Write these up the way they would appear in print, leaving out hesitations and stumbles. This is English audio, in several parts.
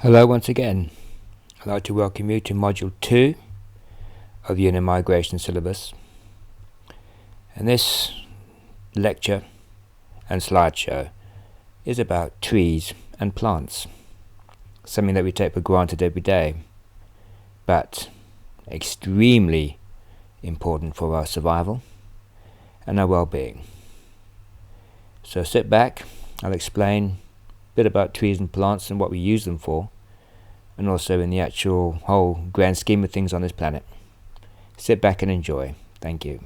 Hello once again. I'd like to welcome you to Module 2 of the Unit Migration syllabus. And this lecture and slideshow is about trees and plants, something that we take for granted every day, but extremely important for our survival and our well-being. So sit back, I'll explain a bit about trees and plants and what we use them for, and also in the actual whole grand scheme of things on this planet. Sit back and enjoy. Thank you.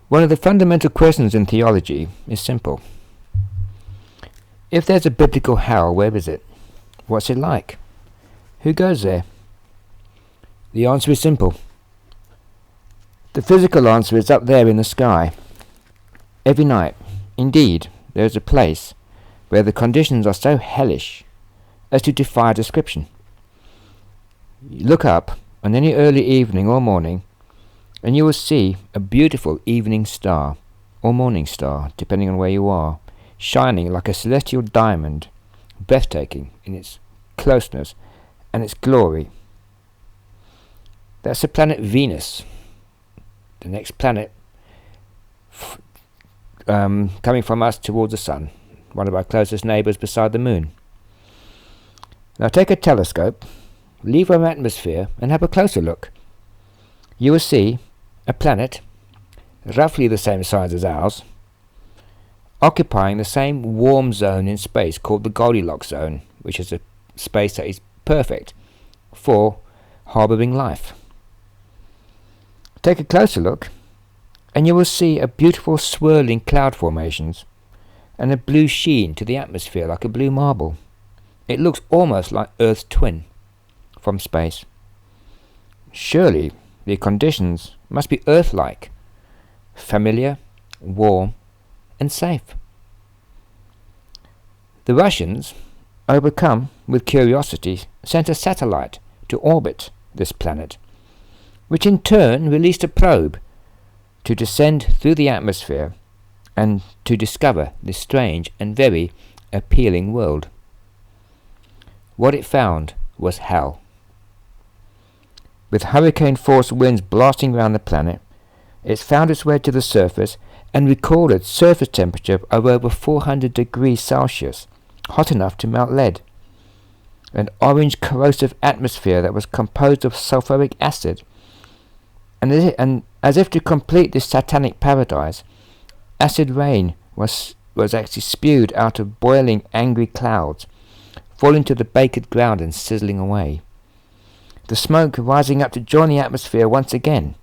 One of the fundamental questions in theology is simple. If there's a biblical hell, where is it? What's it like? Who goes there? The answer is simple. The physical answer is up there in the sky. Every night, indeed, there is a place where the conditions are so hellish as to defy description. You look up on any early evening or morning, and you will see a beautiful evening star, or morning star, depending on where you are, shining like a celestial diamond, breathtaking in its closeness and its glory. That's the planet Venus, the next planet coming from us towards the sun, one of our closest neighbours beside the moon. Now take a telescope, leave our atmosphere and have a closer look. You will see a planet, roughly the same size as ours, occupying the same warm zone in space called the Goldilocks zone, which is a space that is perfect for harbouring life. Take a closer look, and you will see a beautiful swirling cloud formations and a blue sheen to the atmosphere like a blue marble. It looks almost like Earth's twin from space. Surely the conditions must be Earth-like, familiar, warm, and safe. The Russians, overcome with curiosity, sent a satellite to orbit this planet, which in turn released a probe to descend through the atmosphere and to discover this strange and very appealing world. What it found was hell. With hurricane-force winds blasting around the planet, it found its way to the surface and recorded surface temperature of over 400 degrees Celsius, hot enough to melt lead. An orange corrosive atmosphere that was composed of sulfuric acid. And as if to complete this satanic paradise, acid rain was actually spewed out of boiling, angry clouds, falling to the baked ground and sizzling away. The smoke rising up to join the atmosphere once again.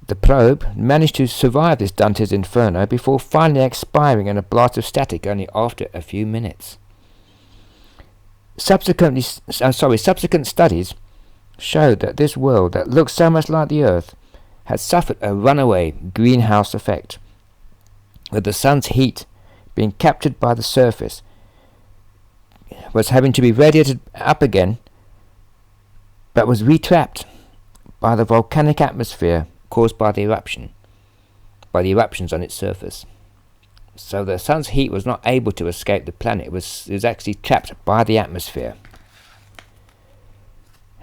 The probe managed to survive this Dante's Inferno before finally expiring in a blast of static only after a few minutes. Subsequent studies showed that this world that looked so much like the Earth had suffered a runaway greenhouse effect, with the sun's heat being captured by the surface, was having to be radiated up again, but was retrapped by the volcanic atmosphere caused by the eruptions on its surface. So the sun's heat was not able to escape the planet. It was actually trapped by the atmosphere.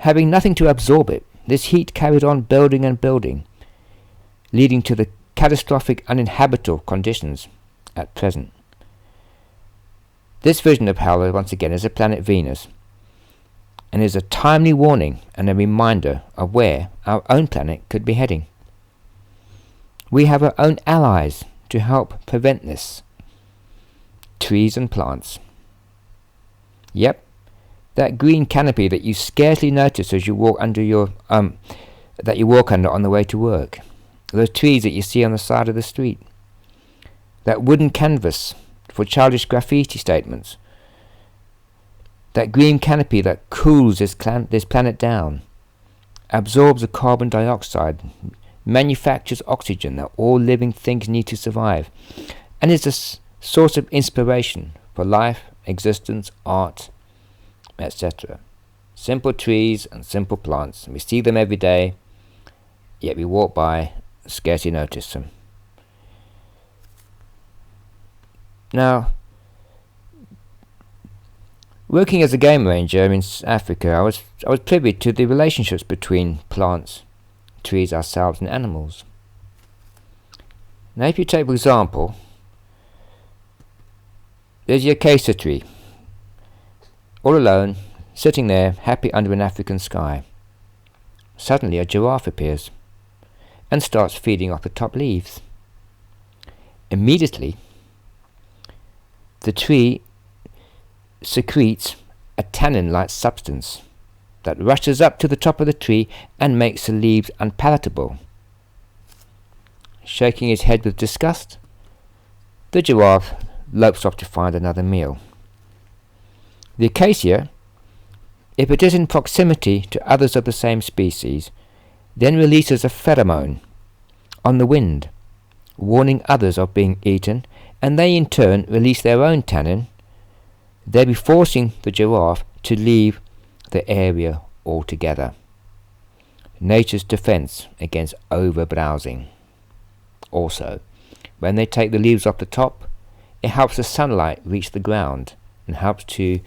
Having nothing to absorb it, this heat carried on building and building, leading to the catastrophic uninhabitable conditions at present. This vision of hell, once again, is the planet Venus, and is a timely warning and a reminder of where our own planet could be heading. We have our own allies to help prevent this. Trees and plants. Yep, that green canopy that you scarcely notice as you walk under on the way to work. Those trees that you see on the side of the street. That wooden canvas for childish graffiti statements. That green canopy that cools this planet down, absorbs the carbon dioxide, manufactures oxygen that all living things need to survive, and is a source of inspiration for life, existence, art, etc. Simple trees and simple plants, and we see them every day, yet we walk by scarcely notice them. Now, working as a game ranger in Africa, I was privy to the relationships between plants, trees, ourselves, and animals. Now, if you take, for example, there's the acacia tree, all alone, sitting there, happy under an African sky. Suddenly a giraffe appears and starts feeding off the top leaves. Immediately, the tree secretes a tannin-like substance that rushes up to the top of the tree and makes the leaves unpalatable. Shaking his head with disgust, the giraffe lopes off to find another meal. The acacia, if it is in proximity to others of the same species, then releases a pheromone on the wind, warning others of being eaten, and they in turn release their own tannin, thereby forcing the giraffe to leave the area altogether. Nature's defense against over-browsing. Also, when they take the leaves off the top, it helps the sunlight reach the ground and helps to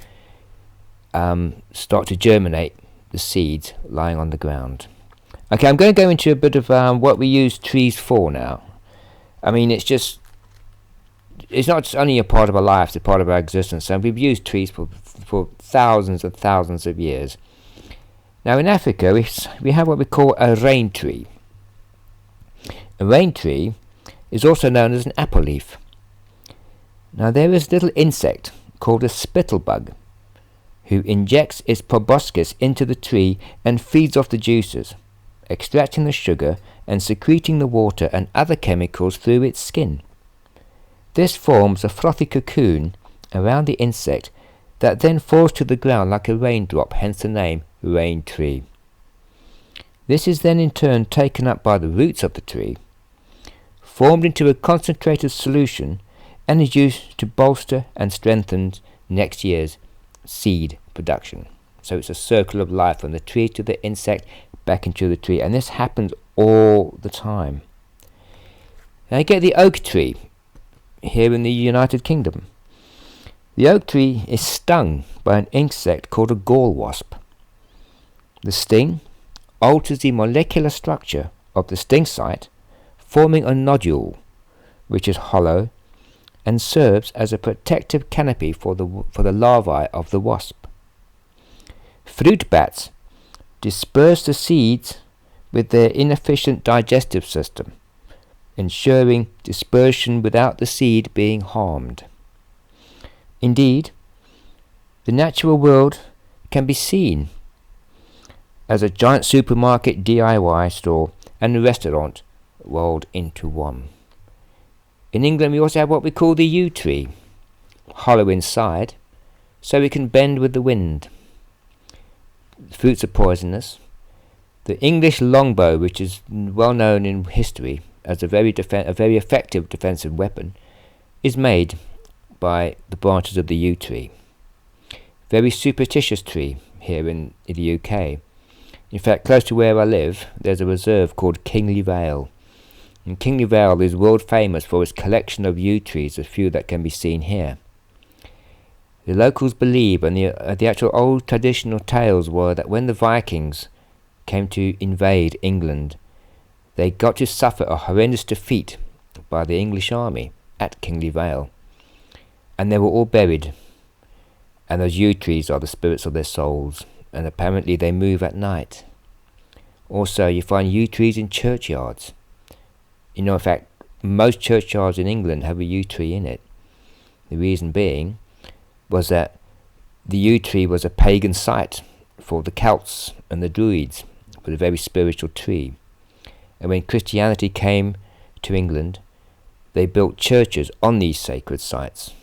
start to germinate the seeds lying on the ground. Okay, I'm going to go into a bit of what we use trees for now. I mean, it's not just only a part of our life, it's a part of our existence, and we've used trees for thousands and thousands of years. Now in Africa, we have what we call a rain tree. A rain tree is also known as an apple leaf. Now there is a little insect called a spittlebug who injects its proboscis into the tree and feeds off the juices, extracting the sugar and secreting the water and other chemicals through its skin. This forms a frothy cocoon around the insect that then falls to the ground like a raindrop, hence the name rain tree. This is then in turn taken up by the roots of the tree, formed into a concentrated solution, and is used to bolster and strengthen next year's seed production. So it's a circle of life from the tree to the insect back into the tree, and this happens all the time. Now you get the oak tree here in the United Kingdom. The oak tree is stung by an insect called a gall wasp. The sting alters the molecular structure of the sting site, forming a nodule which is hollow and serves as a protective canopy for the larvae of the wasp. Fruit bats disperse the seeds with their inefficient digestive system, ensuring dispersion without the seed being harmed. Indeed, the natural world can be seen as a giant supermarket, DIY store and restaurant rolled into one. In England we also have what we call the yew tree, hollow inside, so it can bend with the wind. The fruits are poisonous. The English longbow, which is well known in history as a very effective defensive weapon, is made by the branches of the yew tree. Very superstitious tree here in the UK. In fact, close to where I live, there's a reserve called Kingley Vale. And Kingley Vale is world famous for its collection of yew trees, a few that can be seen here. The locals believe, and the actual old traditional tales were, that when the Vikings came to invade England, they got to suffer a horrendous defeat by the English army at Kingley Vale, and they were all buried, and those yew trees are the spirits of their souls, and apparently they move at night. Also, you find yew trees in churchyards. In fact, most churchyards in England have a yew tree in it. The reason being was that the yew tree was a pagan site for the Celts and the Druids, for a very spiritual tree. And when Christianity came to England, they built churches on these sacred sites,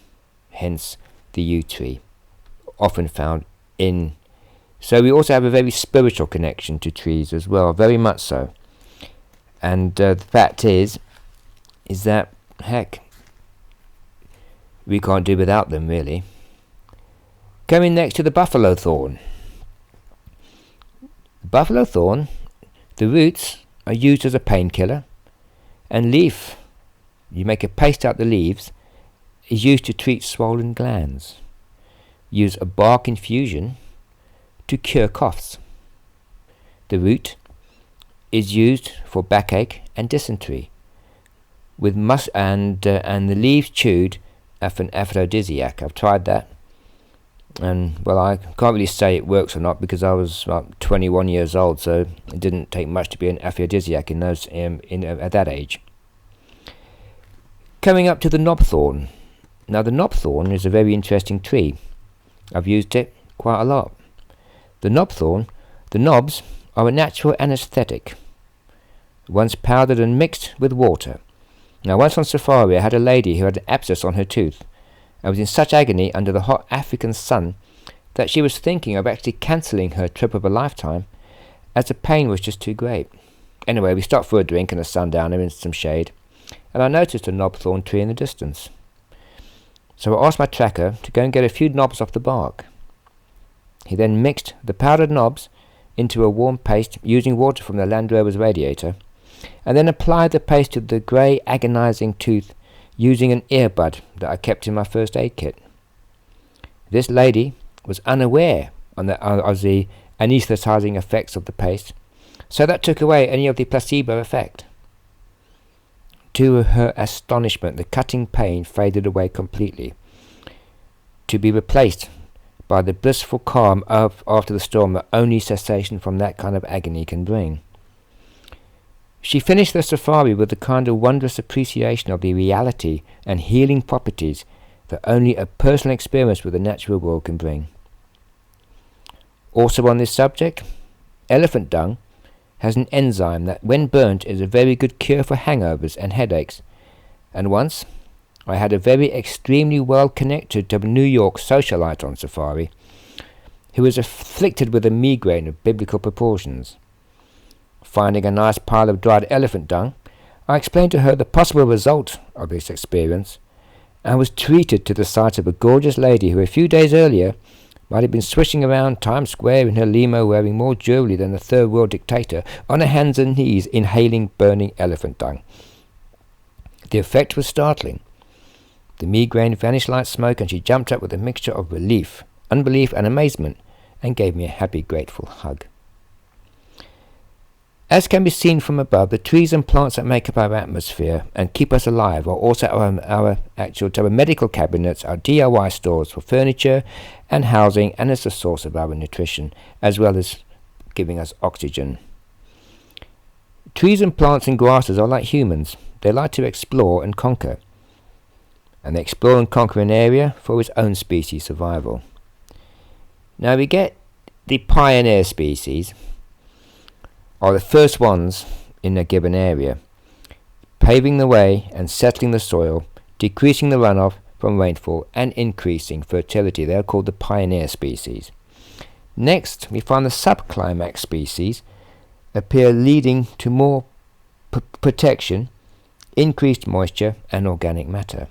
hence the yew tree, often found in. So we also have a very spiritual connection to trees as well, very much so. And the fact is that, heck, we can't do without them, really. Coming next to the buffalo thorn. The buffalo thorn, the roots are used as a painkiller, And leaf, you make a paste out of the leaves, is used to treat swollen glands. Use a bark infusion to cure coughs. The root is used for backache and dysentery, with and the leaves chewed as an aphrodisiac. I've tried that, and well, I can't really say it works or not because I was about 21 years old, so it didn't take much to be an aphrodisiac in those at that age. Coming up to the knobthorn. Now, the knobthorn is a very interesting tree. I've used it quite a lot. The knobthorn, the knobs are a natural anesthetic, once powdered and mixed with water. Now, once on safari, I had a lady who had an abscess on her tooth and was in such agony under the hot African sun that she was thinking of actually cancelling her trip of a lifetime, as the pain was just too great. Anyway, we stopped for a drink and a sundowner in some shade, and I noticed a knobthorn tree in the distance. So I asked my tracker to go and get a few knobs off the bark. He then mixed the powdered knobs into a warm paste using water from the Land Rover's radiator, and then applied the paste to the grey agonizing tooth using an earbud that I kept in my first aid kit. This lady was unaware of the anaesthetising effects of the paste, so that took away any of the placebo effect. To her astonishment, the cutting pain faded away completely, to be replaced by the blissful calm after the storm that only cessation from that kind of agony can bring. She finished the safari with a kind of wondrous appreciation of the reality and healing properties that only a personal experience with the natural world can bring. Also on this subject, elephant dung has an enzyme that, when burnt, is a very good cure for hangovers and headaches. And once, I had a very extremely well-connected New York socialite on safari, who was afflicted with a migraine of biblical proportions. Finding a nice pile of dried elephant dung, I explained to her the possible result of this experience, and was treated to the sight of a gorgeous lady who a few days earlier might have been swishing around Times Square in her limo wearing more jewellery than a third world dictator, on her hands and knees inhaling burning elephant dung. The effect was startling. The migraine vanished like smoke, and she jumped up with a mixture of relief, unbelief and amazement, and gave me a happy, grateful hug. As can be seen from above, the trees and plants that make up our atmosphere and keep us alive are also our medical cabinets, our DIY stores for furniture and housing, and as the source of our nutrition, as well as giving us oxygen. Trees and plants and grasses are like humans. They like to explore and conquer. And they explore and conquer an area for its own species survival. Now we get the pioneer species, are the first ones in a given area, paving the way and settling the soil, decreasing the runoff from rainfall and increasing fertility. They are called the pioneer species. Next, we find the subclimax species appear, leading to more protection, increased moisture and organic matter.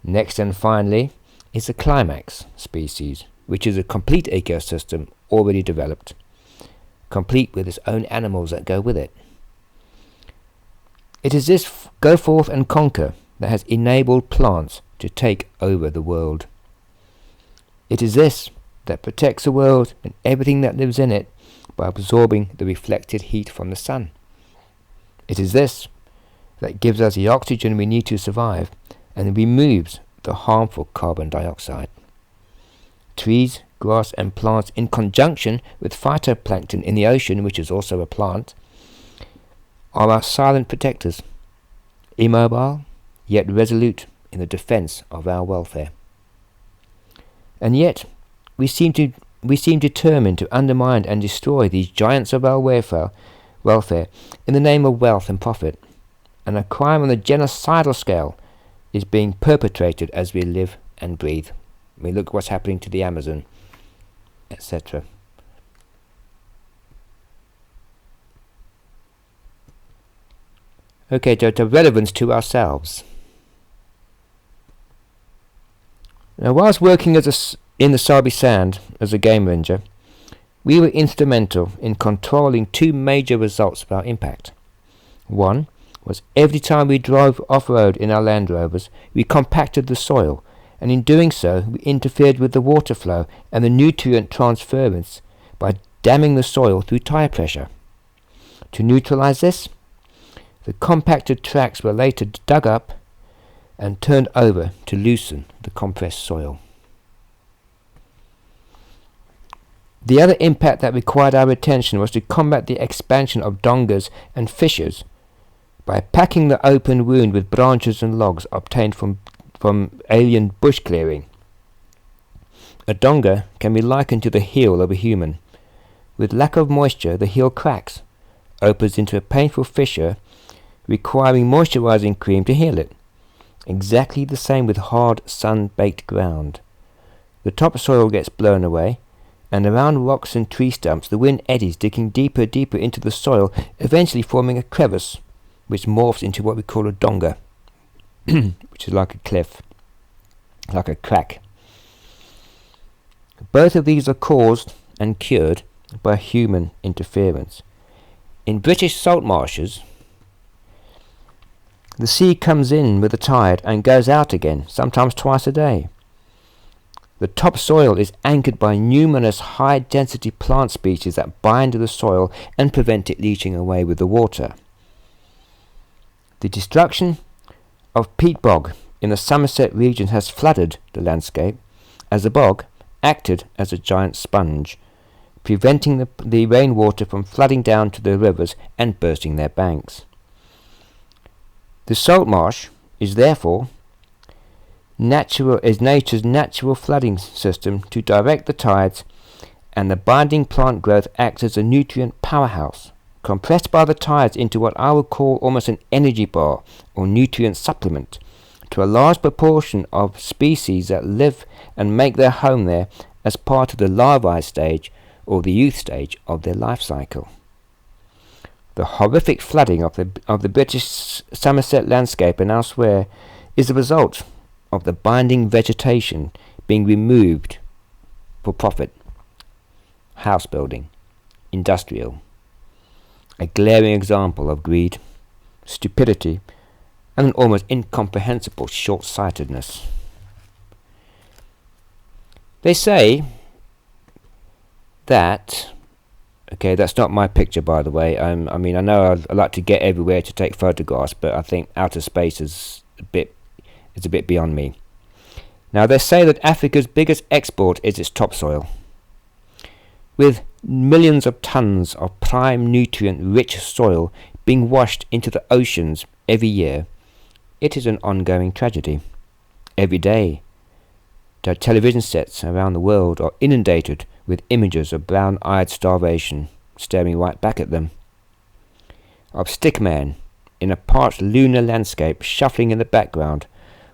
Next and finally is the climax species, which is a complete ecosystem already developed, complete with its own animals that go with it. It is this go forth and conquer that has enabled plants to take over the world. It is this that protects the world and everything that lives in it by absorbing the reflected heat from the sun. It is this that gives us the oxygen we need to survive and removes the harmful carbon dioxide. Trees, grass and plants, in conjunction with phytoplankton in the ocean, which is also a plant, are our silent protectors, immobile yet resolute in the defence of our welfare. And yet we seem determined to undermine and destroy these giants of our welfare in the name of wealth and profit, and a crime on the genocidal scale is being perpetrated as we live and breathe. We look what's happening to the Amazon, etc. Okay, the relevance to ourselves. Now, whilst working in the Sabi Sand as a game ranger, we were instrumental in controlling two major results of our impact. One, was every time we drove off-road in our Land Rovers, we compacted the soil, and in doing so we interfered with the water flow and the nutrient transference by damming the soil through tire pressure. To neutralize this, the compacted tracks were later dug up and turned over to loosen the compressed soil. The other impact that required our attention was to combat the expansion of dongas and fissures by packing the open wound with branches and logs obtained from alien bush clearing. A donga can be likened to the heel of a human. With lack of moisture, the heel cracks, opens into a painful fissure, requiring moisturizing cream to heal it. Exactly the same with hard, sun-baked ground. The topsoil gets blown away, and around rocks and tree stumps the wind eddies, digging deeper into the soil, eventually forming a crevice, which morphs into what we call a donga, which is like a cliff, like a crack. Both of these are caused and cured by human interference. In British salt marshes, the sea comes in with the tide and goes out again, sometimes twice a day. The topsoil is anchored by numerous high-density plant species that bind to the soil and prevent it leaching away with the water. The destruction of peat bog in the Somerset region has flooded the landscape, as the bog acted as a giant sponge, preventing the rainwater from flooding down to the rivers and bursting their banks. The salt marsh is therefore nature's natural flooding system to direct the tides, and the binding plant growth acts as a nutrient powerhouse, compressed by the tides into what I would call almost an energy bar or nutrient supplement to a large proportion of species that live and make their home there as part of the larvae stage or the youth stage of their life cycle. The horrific flooding of the British Somerset landscape and elsewhere is the result of the binding vegetation being removed for profit. House building, industrial, a glaring example of greed, stupidity, and an almost incomprehensible short-sightedness. They say that, okay, that's not my picture, by the way. I mean, I know I like to get everywhere to take photographs, but I think outer space is a bit beyond me. Now, they say that Africa's biggest export is its topsoil. With millions of tons of prime nutrient-rich soil being washed into the oceans every year, it is an ongoing tragedy. Every day, the television sets around the world are inundated with images of brown-eyed starvation staring right back at them, of stickmen in a parched lunar landscape shuffling in the background,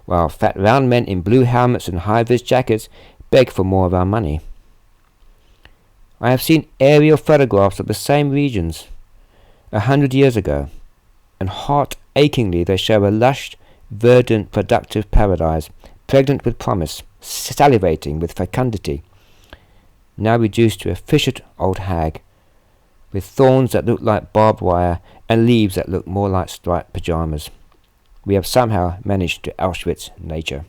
while fat round men in blue helmets and high-vis jackets beg for more of our money. I have seen aerial photographs of the same regions 100 years ago, and heart-achingly they show a lush, verdant, productive paradise, pregnant with promise, salivating with fecundity, now reduced to a fissured old hag, with thorns that look like barbed wire and leaves that look more like striped pyjamas. We have somehow managed to Auschwitz nature.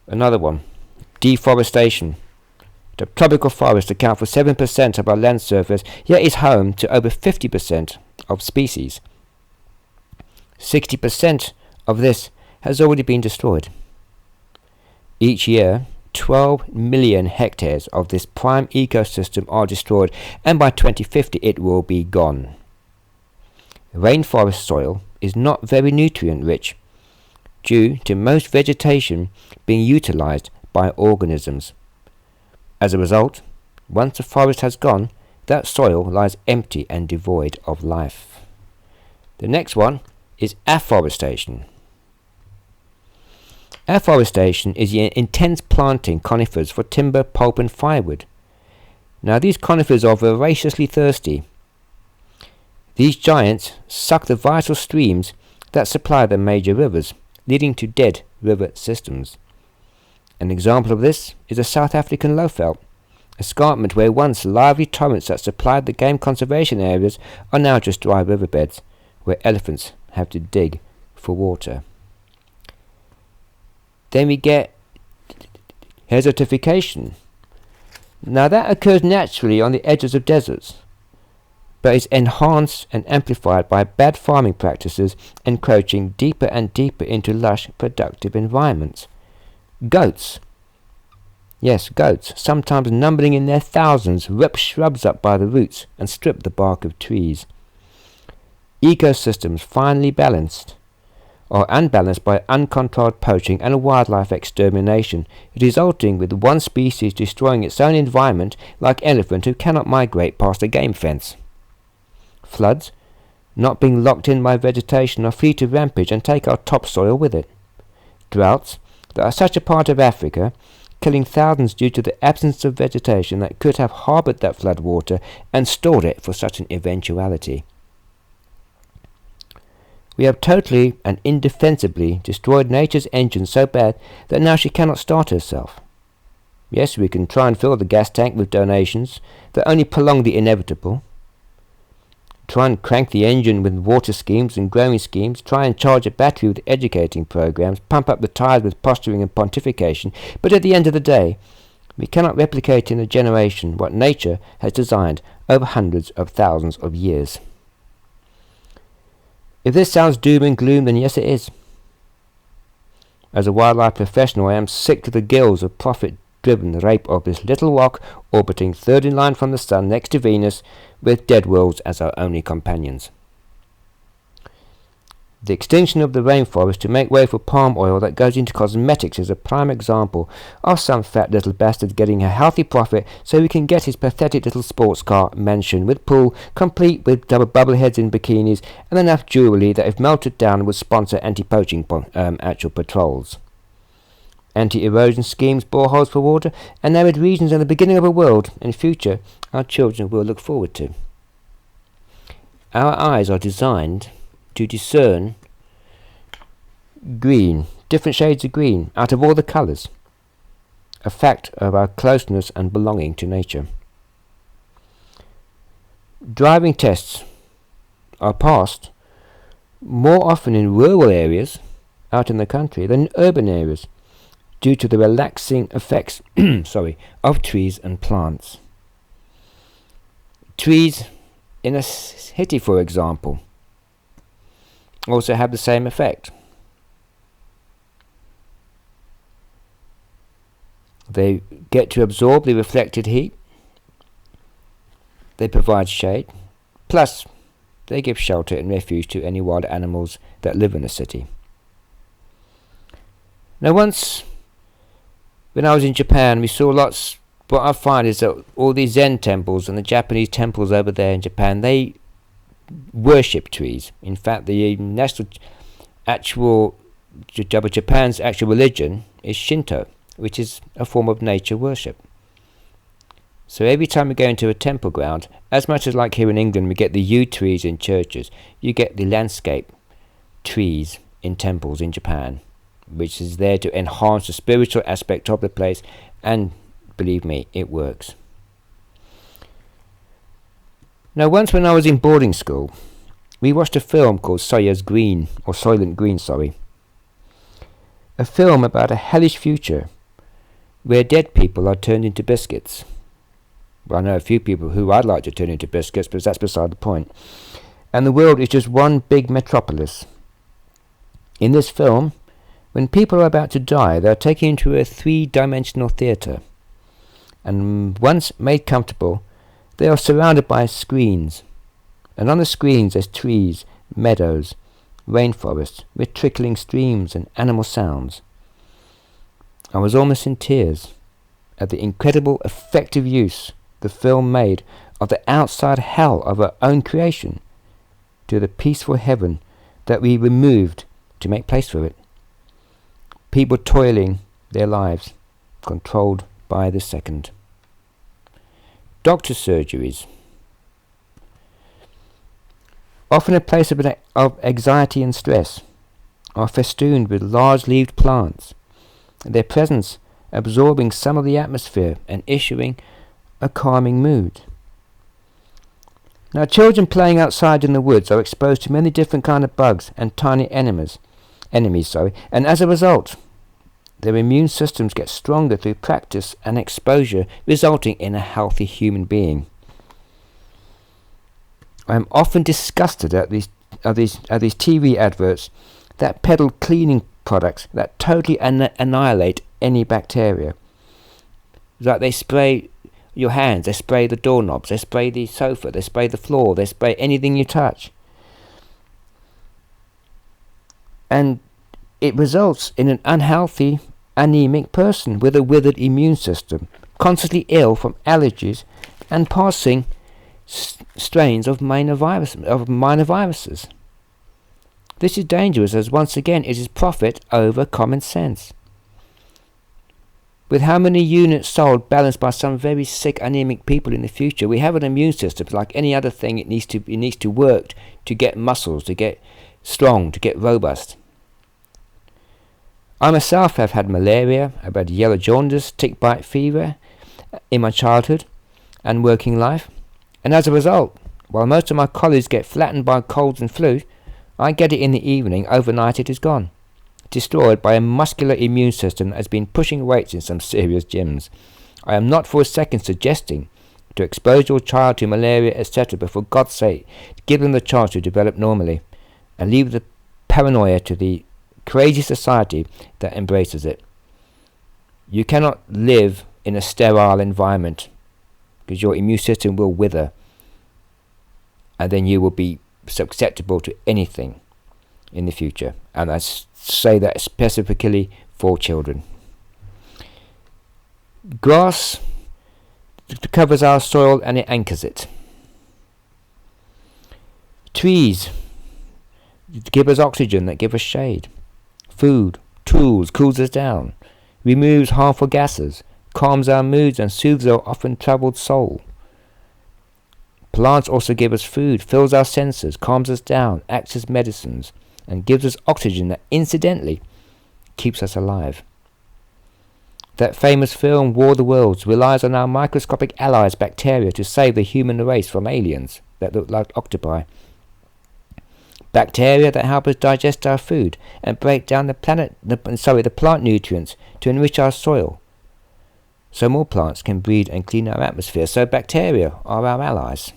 Another one, deforestation. The tropical forests account for 7% of our land surface, yet is home to over 50% of species. 60% of this has already been destroyed. Each year, 12 million hectares of this prime ecosystem are destroyed, and by 2050 it will be gone. Rainforest soil is not very nutrient-rich, due to most vegetation being utilized by organisms. As a result, once the forest has gone, that soil lies empty and devoid of life. The next one is afforestation. Afforestation is the intense planting conifers for timber, pulp and firewood. Now these conifers are voraciously thirsty. These giants suck the vital streams that supply the major rivers, leading to dead river systems. An example of this is the South African lowveld, Escarpment where once lively torrents that supplied the game conservation areas are now just dry riverbeds where elephants have to dig for water. Then we get desertification. Now that occurs naturally on the edges of deserts, but is enhanced and amplified by bad farming practices encroaching deeper and deeper into lush, productive environments. Goats, yes, goats, sometimes numbering in their thousands, rip shrubs up by the roots and strip the bark of trees. Ecosystems finely balanced or unbalanced by uncontrolled poaching and wildlife extermination, resulting with one species destroying its own environment like elephant who cannot migrate past a game fence. Floods, not being locked in by vegetation, are free to rampage and take our topsoil with it. Droughts, that are such a part of Africa, killing thousands due to the absence of vegetation that could have harboured that flood water and stored it for such an eventuality. We have totally and indefensibly destroyed nature's engine so bad that now she cannot start herself. Yes, we can try and fill the gas tank with donations that only prolong the inevitable. Try and crank the engine with water schemes and growing schemes, try and charge a battery with educating programs, pump up the tires with posturing and pontification, but at the end of the day, we cannot replicate in a generation what nature has designed over hundreds of thousands of years. If this sounds doom and gloom, then yes it is. As a wildlife professional, I am sick to the gills of profit-driven rape of this little rock orbiting third in line from the sun next to Venus, with dead worlds as our only companions. The extinction of the rainforest to make way for palm oil that goes into cosmetics is a prime example of some fat little bastard getting a healthy profit so he can get his pathetic little sports car mansion with pool, complete with double bubble heads in bikinis and enough jewellery that if melted down would sponsor anti-poaching actual patrols. Anti-erosion schemes, boreholes for water, and arid regions are the beginning of a world in future our children will look forward to. Our eyes are designed to discern green, different shades of green, out of all the colours, a fact of our closeness and belonging to nature. Driving tests are passed more often in rural areas out in the country than in urban areas due to the relaxing effects of trees and plants. Trees in a city, for example, also have the same effect. They get to absorb the reflected heat, they provide shade, plus they give shelter and refuge to any wild animals that live in a city. Now once, when I was in Japan, we saw lots. What I find is that all these Zen temples and the Japanese temples over there in Japan, they worship trees. In fact, the Japan's actual religion is Shinto, which is a form of nature worship. So every time we go into a temple ground, as much as like here in England we get the yew trees in churches, you get the landscape trees in temples in Japan, which is there to enhance the spiritual aspect of the place, and believe me, it works. Now once when I was in boarding school, we watched a film called Soylent Green, a film about a hellish future where dead people are turned into biscuits. Well, I know a few people who I'd like to turn into biscuits, but that's beside the point. And the world is just one big metropolis. In this film, when people are about to die, they are taken into a three-dimensional theatre, and once made comfortable, they are surrounded by screens, and on the screens there's trees, meadows, rainforests with trickling streams and animal sounds. I was almost in tears at the incredible effective use the film made of the outside hell of our own creation to the peaceful heaven that we removed to make place for it. People toiling their lives, controlled by the second. Doctor surgeries, often a place of anxiety and stress, are festooned with large-leaved plants, their presence absorbing some of the atmosphere and issuing a calming mood. Now, children playing outside in the woods are exposed to many different kinds of bugs and tiny enemies, and as a result, their immune systems get stronger through practice and exposure, resulting in a healthy human being. I am often disgusted at these TV adverts that peddle cleaning products that totally annihilate any bacteria. Like they spray your hands, they spray the doorknobs, they spray the sofa, they spray the floor, they spray anything you touch. And it results in an unhealthy, anemic person with a withered immune system, constantly ill from allergies and passing strains of minor viruses. This is dangerous, as once again it is profit over common sense. With how many units sold balanced by some very sick, anemic people in the future, we have an immune system like any other thing. It needs to work to get muscles, to get strong, to get robust. I myself have had malaria, I've had yellow jaundice, tick bite fever in my childhood and working life, and as a result, while most of my colleagues get flattened by colds and flu, I get it in the evening. Overnight it is gone, destroyed by a muscular immune system that has been pushing weights in some serious gyms. I am not for a second suggesting to expose your child to malaria, etc., but for God's sake, give them the chance to develop normally, and leave the paranoia to the crazy society that embraces it. You cannot live in a sterile environment, because your immune system will wither, and then you will be susceptible to anything in the future. And I say that specifically for children. Grass covers our soil and it anchors it. Trees give us oxygen that give us shade. Food, tools, cools us down, removes harmful gases, calms our moods and soothes our often troubled soul. Plants also give us food, fills our senses, calms us down, acts as medicines, and gives us oxygen that incidentally keeps us alive. That famous film, War of the Worlds, relies on our microscopic allies, bacteria, to save the human race from aliens that look like octopi. Bacteria that help us digest our food and break down the plant nutrients to enrich our soil, so more plants can breed and clean our atmosphere. So bacteria are our allies.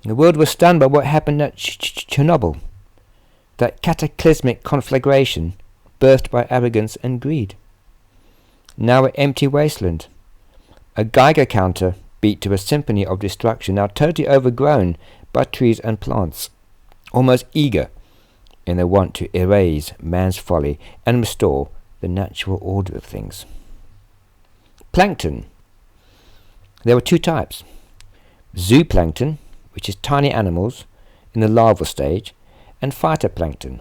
The world was stunned by what happened at Chernobyl, that cataclysmic conflagration birthed by arrogance and greed. Now an empty wasteland, a Geiger counter beat to a symphony of destruction, now totally overgrown by trees and plants, almost eager in their want to erase man's folly and restore the natural order of things. Plankton. There were two types. Zooplankton, which is tiny animals in the larval stage, and phytoplankton,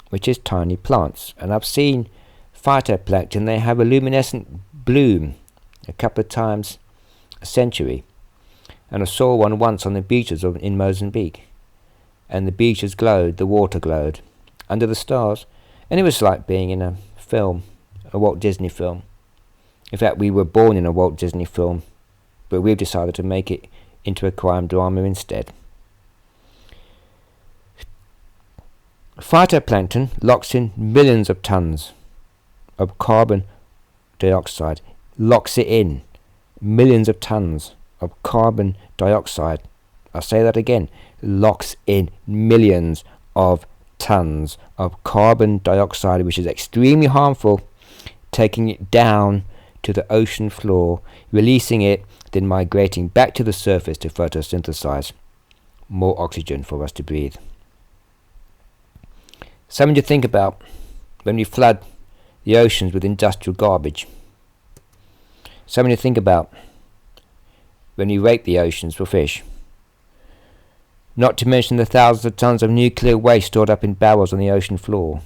which is tiny plants. And I've seen phytoplankton, they have a luminescent bloom a couple of times a century. And I saw one once on the beaches in Mozambique. And the beaches glowed, the water glowed, under the stars. And it was like being in a film, a Walt Disney film. In fact, we were born in a Walt Disney film, but we've decided to make it into a crime drama instead. Phytoplankton locks in millions of tons of carbon dioxide. Locks it in. Millions of tons of carbon dioxide. I'll say that again. Locks in millions of tons of carbon dioxide, which is extremely harmful, taking it down to the ocean floor, releasing it, then migrating back to the surface to photosynthesize more oxygen for us to breathe. Something to think about when we flood the oceans with industrial garbage. Something to think about when we rape the oceans for fish. Not to mention the thousands of tons of nuclear waste stored up in barrels on the ocean floor,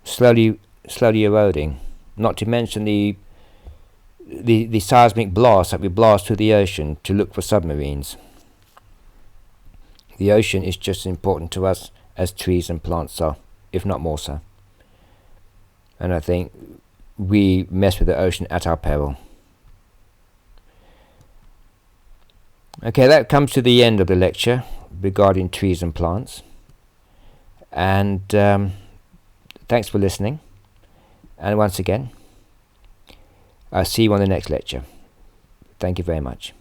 slowly eroding. Not to mention the seismic blast that we blast through the ocean to look for submarines. The ocean is just as important to us as trees and plants are, if not more so. And I think we mess with the ocean at our peril. Okay, that comes to the end of the lecture regarding trees and plants. And thanks for listening. And once again, I'll see you on the next lecture. Thank you very much.